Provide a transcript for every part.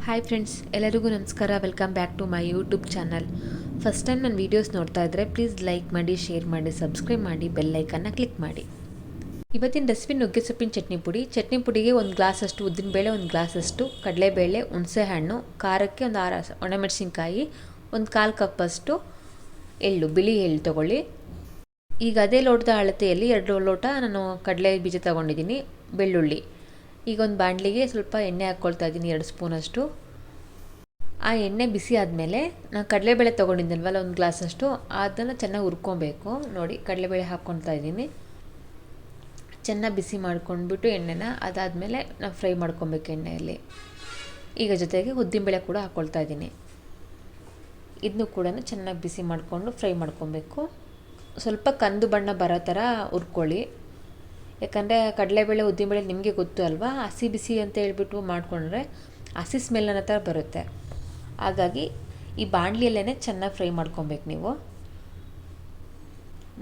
Hi friends, ಎಲ್ಲರಿಗೂ ನಮಸ್ಕಾರ. Welcome back to my YouTube channel. First time ನನ್ನ videos ನೋಡ್ತಾ ಇದ್ದರೆ ಪ್ಲೀಸ್ ಲೈಕ್ ಮಾಡಿ, ಶೇರ್ ಮಾಡಿ, ಸಬ್ಸ್ಕ್ರೈಬ್ ಮಾಡಿ, ಬೆಲ್ ಐಕನ್ನ ಕ್ಲಿಕ್ ಮಾಡಿ. ಇವತ್ತಿನ ರೆಸಿಪಿ ನುಗ್ಗೆ ಸೊಪ್ಪಿನ ಚಟ್ನಿ ಪುಡಿ. ಚಟ್ನಿ ಪುಡಿಗೆ 1 ಗ್ಲಾಸಷ್ಟು ಉದ್ದಿನಬೇಳೆ, 1 ಗ್ಲಾಸಷ್ಟು ಕಡಲೆಬೇಳೆ, ಹುಣಸೆಹಣ್ಣು, ಖಾರಕ್ಕೆ ಒಂದು 6 ಒಣಮೆಣಸಿನ್ಕಾಯಿ, 1/4 ಕಪ್ಪಷ್ಟು ಎಳ್ಳು, ಬಿಳಿ ಎಳ್ಳು ತೊಗೊಳ್ಳಿ. ಈಗ ಅದೇ ಲೋಟದ ಅಳತೆಯಲ್ಲಿ 2 ಲೋಟ ನಾನು ಕಡಲೆ ಬೀಜ ತೊಗೊಂಡಿದ್ದೀನಿ. ಬೆಳ್ಳುಳ್ಳಿ. ಈಗ ಒಂದು ಬಾಣಲಿಗೆ ಸ್ವಲ್ಪ ಎಣ್ಣೆ ಹಾಕ್ಕೊಳ್ತಾ ಇದ್ದೀನಿ, 2 ಸ್ಪೂನಷ್ಟು. ಆ ಎಣ್ಣೆ ಬಿಸಿ ಆದಮೇಲೆ ನಾನು ಕಡಲೆಬೇಳೆ ತೊಗೊಂಡಿದ್ದೀನಲ್ವಲ್ಲ 1 ಗ್ಲಾಸಷ್ಟು, ಅದನ್ನು ಚೆನ್ನಾಗಿ ಹುರ್ಕೊಬೇಕು. ನೋಡಿ, ಕಡಲೆಬೇಳೆ ಹಾಕ್ಕೊಳ್ತಾ ಇದ್ದೀನಿ. ಚೆನ್ನಾಗಿ ಬಿಸಿ ಮಾಡ್ಕೊಂಡ್ಬಿಟ್ಟು ಎಣ್ಣೆನ, ಅದಾದಮೇಲೆ ನಾವು ಫ್ರೈ ಮಾಡ್ಕೊಬೇಕು ಎಣ್ಣೆಯಲ್ಲಿ. ಈಗ ಜೊತೆಗೆ ಉದ್ದಿನಬೇಳೆ ಕೂಡ ಹಾಕ್ಕೊಳ್ತಾ ಇದ್ದೀನಿ. ಇದನ್ನು ಕೂಡ ಚೆನ್ನಾಗಿ ಬಿಸಿ ಮಾಡಿಕೊಂಡು ಫ್ರೈ ಮಾಡ್ಕೊಬೇಕು. ಸ್ವಲ್ಪ ಕಂದು ಬಣ್ಣ ಬರೋ ಥರ ಹುರ್ಕೊಳ್ಳಿ. ಯಾಕಂದರೆ ಕಡಲೆಬೇಳೆ ಉದ್ದಿನಬೇಳೆ ನಿಮಗೆ ಗೊತ್ತು ಅಲ್ವಾ, ಹಸಿ ಬಿಸಿ ಅಂತ ಹೇಳ್ಬಿಟ್ಟು ಮಾಡಿಕೊಂಡ್ರೆ ಹಸಿ ಸ್ಮೆಲ್ ಅನ್ನೋ ಥರ ಬರುತ್ತೆ. ಹಾಗಾಗಿ ಈ ಬಾಣಲಿಯಲ್ಲೇ ಚೆನ್ನಾಗಿ ಫ್ರೈ ಮಾಡ್ಕೊಬೇಕು ನೀವು.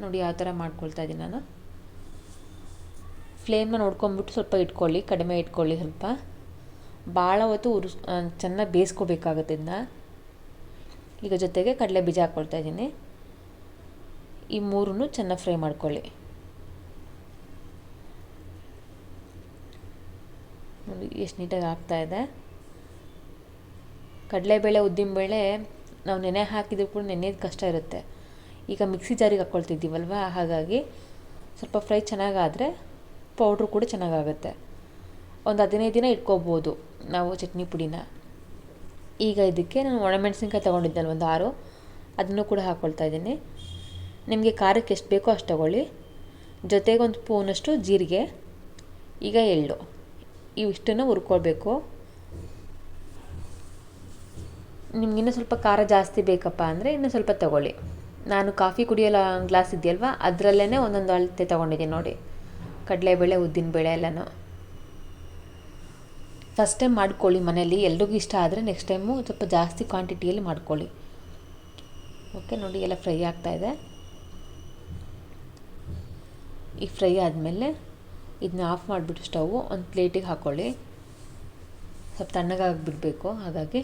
ನೋಡಿ ಯಾವ ಥರ ಮಾಡ್ಕೊಳ್ತಾ ಇದ್ದೀನಿ ನಾನು. ಫ್ಲೇಮ್ನ ನೋಡ್ಕೊಂಬಿಟ್ಟು ಸ್ವಲ್ಪ ಇಟ್ಕೊಳ್ಳಿ, ಕಡಿಮೆ ಇಟ್ಕೊಳ್ಳಿ. ಸ್ವಲ್ಪ ಭಾಳ ಹೊತ್ತು ಚೆನ್ನಾಗಿ ಬೇಯಿಸ್ಕೋಬೇಕಾಗುತ್ತೆ ಇದನ್ನ. ಈಗ ಜೊತೆಗೆ ಕಡಲೆ ಬೀಜ ಹಾಕ್ಕೊಳ್ತಾ ಇದ್ದೀನಿ. ಈ ಮೂರನ್ನು ಚೆನ್ನಾಗಿ ಫ್ರೈ ಮಾಡ್ಕೊಳ್ಳಿ. ನೋಡಿ ಎಷ್ಟು ನೀಟಾಗಿ ಆಗ್ತಾಯಿದೆ. ಕಡಲೆಬೇಳೆ ಉದ್ದಿನಬೇಳೆ ನಾವು ನೆನೆ ಹಾಕಿದ್ರು ಕೂಡ ನೆನೆಯೋದು ಕಷ್ಟ ಇರುತ್ತೆ. ಈಗ ಮಿಕ್ಸಿ ಜಾರಿಗೆ ಹಾಕ್ಕೊಳ್ತಿದ್ದೀವಲ್ವ, ಹಾಗಾಗಿ ಸ್ವಲ್ಪ ಫ್ರೈ ಚೆನ್ನಾಗಾದರೆ ಪೌಡ್ರು ಕೂಡ ಚೆನ್ನಾಗಾಗುತ್ತೆ. ಒಂದು 15 ದಿನ ಇಟ್ಕೋಬೋದು ನಾವು ಚಟ್ನಿ ಪುಡಿನ. ಈಗ ಇದಕ್ಕೆ ನಾನು ಒಣಮೆಣಸಿನ್ಕಾಯಿ ತೊಗೊಂಡಿದ್ದೆನಲ್ಲ ಒಂದು 6, ಅದನ್ನು ಕೂಡ ಹಾಕ್ಕೊಳ್ತಾ ಇದ್ದೀನಿ. ನಿಮಗೆ ಖಾರಕ್ಕೆ ಎಷ್ಟು ಬೇಕೋ ಅಷ್ಟು ತೊಗೊಳ್ಳಿ. ಜೊತೆಗೆ 1 ಸ್ಪೂನಷ್ಟು ಜೀರಿಗೆ, ಈಗ ಎಳ್ಳು, ಇವಿಷ್ಟನ್ನು ಹುರ್ಕೊಳ್ಬೇಕು. ನಿಮಗಿನ್ನೂ ಸ್ವಲ್ಪ ಖಾರ ಜಾಸ್ತಿ ಬೇಕಪ್ಪ ಅಂದರೆ ಇನ್ನೂ ಸ್ವಲ್ಪ ತೊಗೊಳ್ಳಿ. ನಾನು ಕಾಫಿ ಕುಡಿಯೋಲ್ಲ ಗ್ಲಾಸ್ ಇದೆಯಲ್ವ, ಅದರಲ್ಲೇ ಒಂದೊಂದು ಅಳತೆ ತೊಗೊಂಡಿದ್ದೀನಿ ನೋಡಿ, ಕಡಲೆಬೇಳೆ ಉದ್ದಿನಬೇಳೆ ಎಲ್ಲನೂ. ಫಸ್ಟ್ ಟೈಮ್ ಮಾಡ್ಕೊಳ್ಳಿ ಮನೇಲಿ, ಎಲ್ರಿಗೂ ಇಷ್ಟ ಆದರೆ ನೆಕ್ಸ್ಟ್ ಟೈಮು ಸ್ವಲ್ಪ ಜಾಸ್ತಿ ಕ್ವಾಂಟಿಟಿಯಲ್ಲಿ ಮಾಡ್ಕೊಳ್ಳಿ. ಓಕೆ, ನೋಡಿ ಎಲ್ಲ ಫ್ರೈ ಆಗ್ತಾಯಿದೆ. ಈಗ ಫ್ರೈ ಆದಮೇಲೆ ಇದನ್ನ ಆಫ್ ಮಾಡಿಬಿಟ್ಟು ಸ್ಟವ್ವು ಒಂದು ಪ್ಲೇಟಿಗೆ ಹಾಕ್ಕೊಳ್ಳಿ. ಸ್ವಲ್ಪ ತಣ್ಣಗಾಗಿ ಬಿಡಬೇಕು, ಹಾಗಾಗಿ.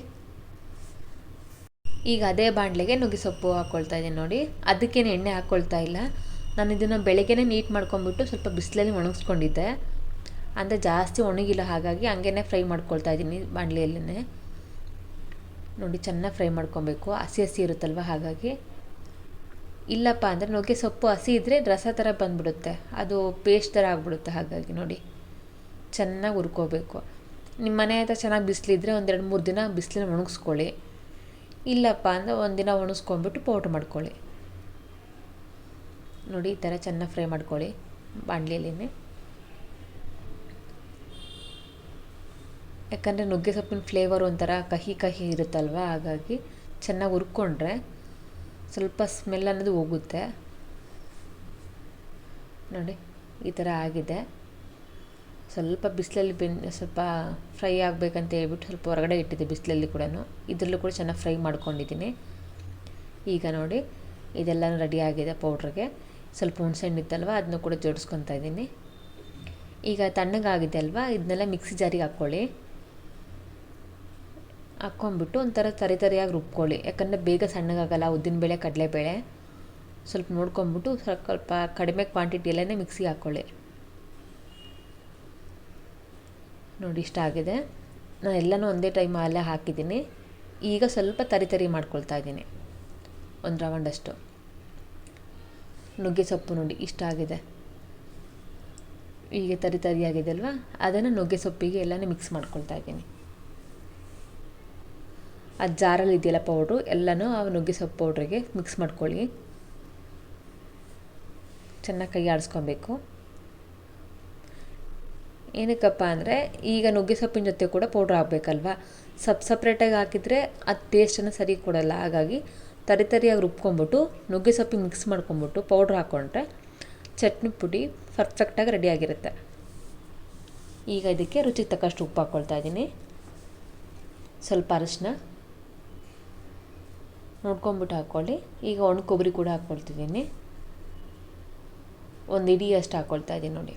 ಈಗ ಅದೇ ಬಾಣಲೆಗೆ ನುಗ್ಗೆ ಸೊಪ್ಪು ಹಾಕ್ಕೊಳ್ತಾ ಇದ್ದೀನಿ ನೋಡಿ. ಅದಕ್ಕೇನು ಎಣ್ಣೆ ಹಾಕ್ಕೊಳ್ತಾ ಇಲ್ಲ. ನಾನು ಇದನ್ನು ಬೆಳಗ್ಗೆನೇ ನೀಟ್ ಮಾಡ್ಕೊಂಬಿಟ್ಟು ಸ್ವಲ್ಪ ಬಿಸಿಲಲ್ಲಿ ಒಣಗಿಸ್ಕೊಂಡಿದ್ದೆ. ಅಂದರೆ ಜಾಸ್ತಿ ಒಣಗಿಲ್ಲ, ಹಾಗಾಗಿ ಹಂಗೇ ಫ್ರೈ ಮಾಡ್ಕೊಳ್ತಾ ಇದ್ದೀನಿ ಬಾಣಲೆಯಲ್ಲೇ. ನೋಡಿ ಚೆನ್ನಾಗಿ ಫ್ರೈ ಮಾಡ್ಕೊಬೇಕು, ಹಸಿ ಹಸಿ ಇರುತ್ತಲ್ವ ಹಾಗಾಗಿ. ಇಲ್ಲಪ್ಪ ಅಂದರೆ ನುಗ್ಗೆ ಸೊಪ್ಪು ಹಸಿ ಇದ್ದರೆ ರಸ ಥರ ಬಂದುಬಿಡುತ್ತೆ, ಅದು ಪೇಸ್ಟ್ ಥರ ಆಗಿಬಿಡುತ್ತೆ. ಹಾಗಾಗಿ ನೋಡಿ ಚೆನ್ನಾಗಿ ಹುರ್ಕೋಬೇಕು. ನಿಮ್ಮ ಮನೆ ಹತ್ರ ಚೆನ್ನಾಗಿ ಬಿಸಿಲಿದ್ರೆ 1-2-3 ದಿನ ಬಿಸಿಲಲ್ಲಿ ಒಣಗಿಸ್ಕೊಳ್ಳಿ. ಇಲ್ಲಪ್ಪ ಅಂದರೆ 1 ದಿನ ಒಣಗಿಸ್ಕೊಂಬಿಟ್ಟು ಪೌಡ್ರ್ ಮಾಡ್ಕೊಳ್ಳಿ. ನೋಡಿ ಈ ಥರ ಚೆನ್ನಾಗಿ ಫ್ರೈ ಮಾಡ್ಕೊಳ್ಳಿ ಬಾಣಲೆಯಲ್ಲೇ. ಯಾಕಂದರೆ ನುಗ್ಗೆ ಸೊಪ್ಪಿನ ಫ್ಲೇವರ್ ಒಂಥರ ಕಹಿ ಕಹಿ ಇರುತ್ತಲ್ವ, ಹಾಗಾಗಿ ಚೆನ್ನಾಗಿ ಹುರ್ಕೊಂಡ್ರೆ ಸ್ವಲ್ಪ ಸ್ಮೆಲ್ ಅನ್ನೋದು ಹೋಗುತ್ತೆ. ನೋಡಿ ಈ ಥರ ಆಗಿದೆ. ಸ್ವಲ್ಪ ಬಿಸಿಲಲ್ಲಿ ಸ್ವಲ್ಪ ಫ್ರೈ ಆಗಬೇಕಂತ ಹೇಳ್ಬಿಟ್ಟು ಸ್ವಲ್ಪ ಹೊರಗಡೆ ಇಟ್ಟಿದ್ದೆ ಬಿಸಿಲಲ್ಲಿ ಕೂಡ. ಇದರಲ್ಲೂ ಕೂಡ ಚೆನ್ನಾಗಿ ಫ್ರೈ ಮಾಡ್ಕೊಂಡಿದ್ದೀನಿ. ಈಗ ನೋಡಿ ಇದೆಲ್ಲ ರೆಡಿ ಆಗಿದೆ ಪೌಡ್ರಿಗೆ. ಸ್ವಲ್ಪ ಹುಣಸೆಹಣ್ಣು ಇತ್ತಲ್ವ, ಅದನ್ನು ಕೂಡ ಜೋಡಿಸ್ಕೊತಾ ಇದ್ದೀನಿ. ಈಗ ತಣ್ಣಗಾಗಿದೆ ಅಲ್ವಾ, ಇದನ್ನೆಲ್ಲ ಮಿಕ್ಸಿ ಜಾರಿಗೆ ಹಾಕ್ಕೊಳ್ಳಿ. ಹಾಕ್ಕೊಂಬಿಟ್ಟು ಒಂಥರ ತರಿಯಾಗಿ ರುಬ್ಕೊಳ್ಳಿ. ಯಾಕಂದರೆ ಬೇಗ ಸಣ್ಣಗಾಗಲ್ಲ ಉದ್ದಿನಬೇಳೆ ಕಡಲೆಬೇಳೆ. ಸ್ವಲ್ಪ ನೋಡ್ಕೊಂಬಿಟ್ಟು ಸ್ವಲ್ಪ ಕಡಿಮೆ ಕ್ವಾಂಟಿಟಿಯಲ್ಲೇ ಮಿಕ್ಸಿಗೆ ಹಾಕ್ಕೊಳ್ಳಿ. ನೋಡಿ ಇಷ್ಟ ಆಗಿದೆ. ನಾನು ಎಲ್ಲನೂ ಒಂದೇ ಟೈಮ್ ಅಲ್ಲೇ ಹಾಕಿದ್ದೀನಿ. ಈಗ ಸ್ವಲ್ಪ ತರಿ ಮಾಡ್ಕೊಳ್ತಾ ಇದ್ದೀನಿ, 1 ರೌಂಡಷ್ಟು. ನುಗ್ಗೆ ಸೊಪ್ಪು ನೋಡಿ ಇಷ್ಟ ಆಗಿದೆ. ಈಗ ತರಿಯಾಗಿದೆ ಅಲ್ವಾ, ಅದನ್ನು ನುಗ್ಗೆ ಸೊಪ್ಪಿಗೆ ಎಲ್ಲನೂ ಮಿಕ್ಸ್ ಮಾಡ್ಕೊಳ್ತಾ ಇದ್ದೀನಿ. ಆ ಜಾರಲ್ಲಿ ಇದೆಯಲ್ಲ ಪೌಡ್ರು, ಎಲ್ಲನೂ ಆ ನುಗ್ಗೆ ಸೊಪ್ಪು ಪೌಡ್ರಿಗೆ ಮಿಕ್ಸ್ ಮಾಡ್ಕೊಳ್ಳಿ. ಚೆನ್ನಾಗಿ ಕೈ ಆಡಿಸ್ಕೊಬೇಕು. ಏನಕ್ಕಪ್ಪ ಅಂದರೆ ಈಗ ನುಗ್ಗೆ ಸೊಪ್ಪಿನ ಜೊತೆ ಕೂಡ ಪೌಡ್ರ್ ಹಾಕಬೇಕಲ್ವ, ಸಪ್ರೇಟಾಗಿ ಹಾಕಿದರೆ ಅದು ಟೇಸ್ಟನ್ನು ಸರಿ ಕೊಡೋಲ್ಲ. ಹಾಗಾಗಿ ತರಿಯಾಗಿ ರುಬ್ಕೊಂಬಿಟ್ಟು ನುಗ್ಗೆ ಸೊಪ್ಪಿಗೆ ಮಿಕ್ಸ್ ಮಾಡ್ಕೊಂಬಿಟ್ಟು ಪೌಡ್ರ್ ಹಾಕ್ಕೊಂಡ್ರೆ ಚಟ್ನಿ ಪುಡಿ ಪರ್ಫೆಕ್ಟಾಗಿ ರೆಡಿಯಾಗಿರುತ್ತೆ. ಈಗ ಇದಕ್ಕೆ ರುಚಿಗೆ ತಕ್ಕಷ್ಟು ಉಪ್ಪು ಹಾಕ್ಕೊಳ್ತಾ ಇದ್ದೀನಿ. ಸ್ವಲ್ಪ ಅರಿಶಿನ ನೋಡ್ಕೊಂಬಿಟ್ಟು ಹಾಕ್ಕೊಳ್ಳಿ. ಈಗ ಒಣ ಕೊಬ್ಬರಿ ಕೂಡ ಹಾಕ್ಕೊಳ್ತಿದ್ದೀನಿ, 1 ಹಿಡಿಯಷ್ಟು ಹಾಕ್ಕೊಳ್ತಾ ಇದ್ದೀನಿ ನೋಡಿ.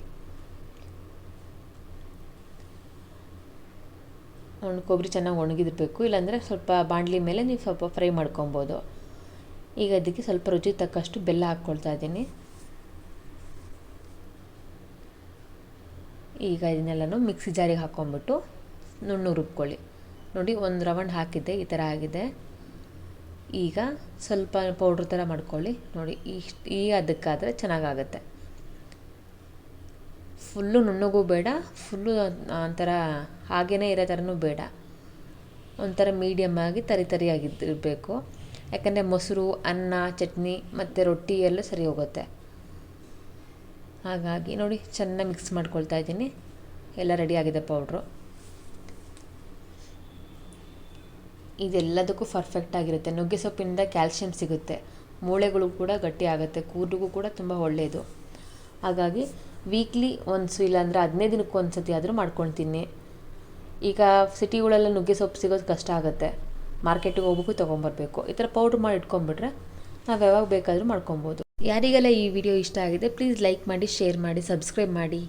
ಕೊಬ್ಬರಿ ಚೆನ್ನಾಗಿ ಒಣಗಿದಿರಬೇಕು, ಇಲ್ಲಾಂದರೆ ಸ್ವಲ್ಪ ಬಾಣಲಿ ಮೇಲೆ ನೀವು ಸ್ವಲ್ಪ ಫ್ರೈ ಮಾಡ್ಕೊಬೋದು. ಈಗ ಅದಕ್ಕೆ ಸ್ವಲ್ಪ ರುಚಿ ತಕ್ಕಷ್ಟು ಬೆಲ್ಲ ಹಾಕ್ಕೊಳ್ತಾ ಇದ್ದೀನಿ. ಈಗ ಇದನ್ನೆಲ್ಲನೂ ಮಿಕ್ಸಿ ಜಾರಿಗೆ ಹಾಕ್ಕೊಂಬಿಟ್ಟು ನುಣ್ಣಗೆ ರುಬ್ಕೊಳ್ಳಿ. ನೋಡಿ, ಒಂದು ರೌಂಡ್ ಹಾಕಿದ್ದೆ, ಈ ಥರ ಆಗಿದೆ. ಈಗ ಸ್ವಲ್ಪ ಪೌಡ್ರ್ ಥರ ಮಾಡ್ಕೊಳ್ಳಿ. ನೋಡಿ, ಈ ಅದಕ್ಕಾದರೆ ಚೆನ್ನಾಗಾಗತ್ತೆ. ಫುಲ್ಲು ನುಣ್ಣಗೂ ಬೇಡ, ಫುಲ್ಲು ಒಂಥರ ಹಾಗೇ ಇರೋ ಥರನೂ ಬೇಡ, ಒಂಥರ ಮೀಡಿಯಮ್ ಆಗಿ ತರಿಯಾಗಿದ್ದಿರಬೇಕು. ಯಾಕಂದರೆ ಮೊಸರು, ಅನ್ನ, ಚಟ್ನಿ ಮತ್ತು ರೊಟ್ಟಿ ಎಲ್ಲ ಸರಿ ಹೋಗುತ್ತೆ. ಹಾಗಾಗಿ ನೋಡಿ, ಚೆನ್ನಾಗಿ ಮಿಕ್ಸ್ ಮಾಡ್ಕೊಳ್ತಾ ಇದ್ದೀನಿ. ಎಲ್ಲ ರೆಡಿಯಾಗಿದೆ ಪೌಡ್ರು. ಇದೆಲ್ಲದಕ್ಕೂ ಪರ್ಫೆಕ್ಟಾಗಿರುತ್ತೆ. ನುಗ್ಗೆ ಸೊಪ್ಪಿನಿಂದ ಕ್ಯಾಲ್ಶಿಯಂ ಸಿಗುತ್ತೆ, ಮೂಳೆಗಳು ಕೂಡ ಗಟ್ಟಿ ಆಗುತ್ತೆ, ಕೂದಲಿಗೂ ಕೂಡ ತುಂಬ ಒಳ್ಳೆಯದು. ಹಾಗಾಗಿ ವೀಕ್ಲಿ ಒನ್ಸು ಇಲ್ಲಾಂದರೆ 15 ದಿನಕ್ಕೆ ಒಂದು ಸತಿ ಆದರೂ ಮಾಡ್ಕೊಳ್ತೀನಿ. ಈಗ ಸಿಟಿಗಳೆಲ್ಲ ನುಗ್ಗೆ ಸೊಪ್ಪು ಸಿಗೋದು ಕಷ್ಟ ಆಗುತ್ತೆ, ಮಾರ್ಕೆಟಿಗೆ ಹೋಗ್ಬೇಕು, ತೊಗೊಂಬರ್ಬೇಕು. ಈ ಥರ ಪೌಡ್ರ್ ಮಾಡಿ ಇಟ್ಕೊಂಡ್ಬಿಟ್ರೆ ನಾವು ಯಾವಾಗ ಬೇಕಾದರೂ ಮಾಡ್ಕೊಬೋದು. ಯಾರಿಗೆಲ್ಲ ಈ ವಿಡಿಯೋ ಇಷ್ಟ ಆಗಿದೆ ಪ್ಲೀಸ್ ಲೈಕ್ ಮಾಡಿ, ಶೇರ್ ಮಾಡಿ, ಸಬ್ಸ್ಕ್ರೈಬ್ ಮಾಡಿ.